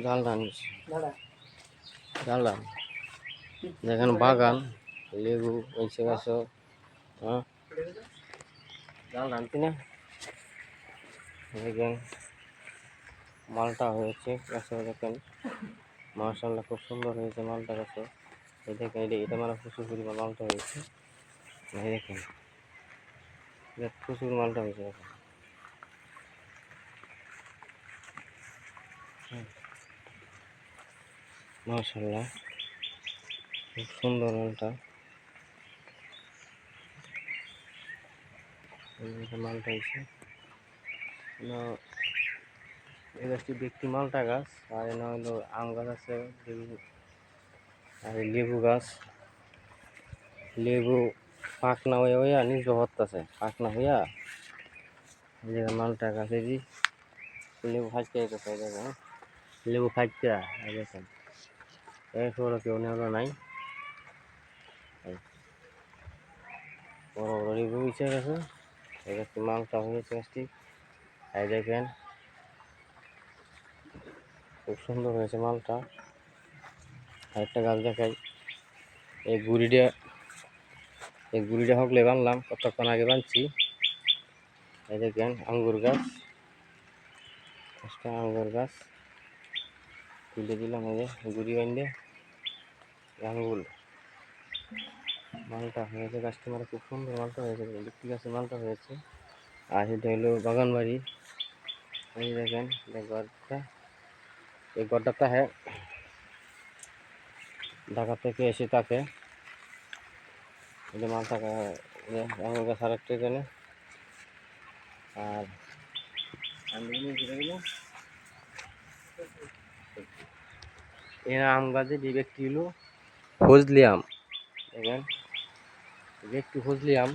জাল ডান দেখেন বাগান লেবু এসে গাছ। হ্যাঁ জাল ডানতি না দেখেন মালটা হয়েছে গাছে। দেখেন মাশাআল্লাহ খুব সুন্দর হয়েছে মালটা গাছে। এই দেখেন এটা মানে প্রচুর পরিমাণ মালটা হয়েছে। এই দেখেন প্রচুর মালটা হয়েছে। দেখেন মাশাআল্লাহ খুব সুন্দর মালটা। মালটা হয়েছে এই গাছটি ব্যক্তি মালটা গাছ। আর এনে হলো আম গাছ আছে, আর লেবু গাছ। লেবু পাকনা হয়ে হইয়া নিজ হচ্ছে পাকনা হইয়া মালটা গাছে দি লেবু ফাঁকতে যেতেছে। দেখেন লেবু ফাঁকতে দেখেন এরপরে কেউ নেওয়া নাই। বড় বড় লেবু উঠে গেছে। এই গাছটি মালটা হয়েছে গাছটি। এই দেখেন খুব সুন্দর হয়েছে মালটা। আরেকটা গাছ দেখাই, এই গুড়িটা হকলে বানলাম, কতক্ষণ আগে বানছি। এই দেখেন আঙ্গুর গাছ, আঙ্গুর গাছ তুলে দিলাম। এই যে গুড়ি বান্ধে আঙ্গুর মালটা হয়েছে। গাছটি মানে খুব সুন্দর মালটা হয়েছে, বিক্রি গাছে মালটা হয়েছে। আর এটা হলো বাগান বাড়ি। এই দেখেন ঘরটা, এই ঘরটা হ্যাঁ ঢাকা থেকে এসে থাকে। এটা মালটা আঙ্গুর গাছ আর একটা এখানে। আর এরা আম গাছে যে ব্যক্তি হলো ফজলি আম। দেখেন একটু ফজলি আম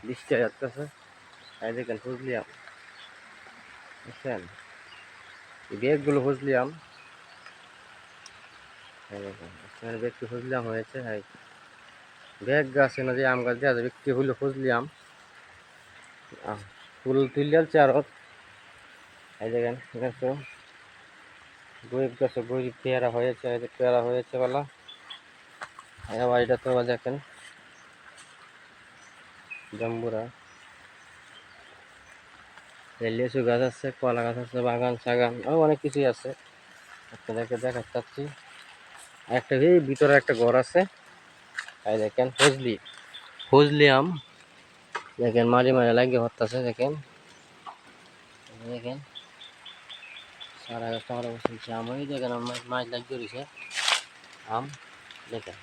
বৃষ্টি যাচ্ছে। এই দেখেন ফজলি আম বুঝছেন, এই ব্যাগগুলো ফজলি আম। দেখেন ব্যক্তি ফজলি আম হয়েছে। ব্যাগ গাছে না যে আম গাছ দেওয়া যাবে, ব্যক্তি হইলো ফজলি আম। ফুল তুলে যাচ্ছে আরো। এই দেখেন গাছ গরিব গাছে গরিব পেয়ারা হয়েছে। পেয়ারা হয়েছে বলা। আবার এটা তো দেখেন জাম্বুরা, লিচু গাছ আছে, কলা গাছ আছে, বাগান সাগান আরো অনেক কিছুই আছে। আপনাদেরকে দেখাতে চাচ্ছি। একটা এই ভিতরে একটা ঘর আছে। এই দেখেন ফজলি আম দেখেন মাঝে মাঝে লাগিয়ে হচ্ছে। দেখেন দেখেন সারা গাছটা আমার বসেছে আম। ওই দেখেন মাছ লাগিয়ে রয়েছে আম। দেখেন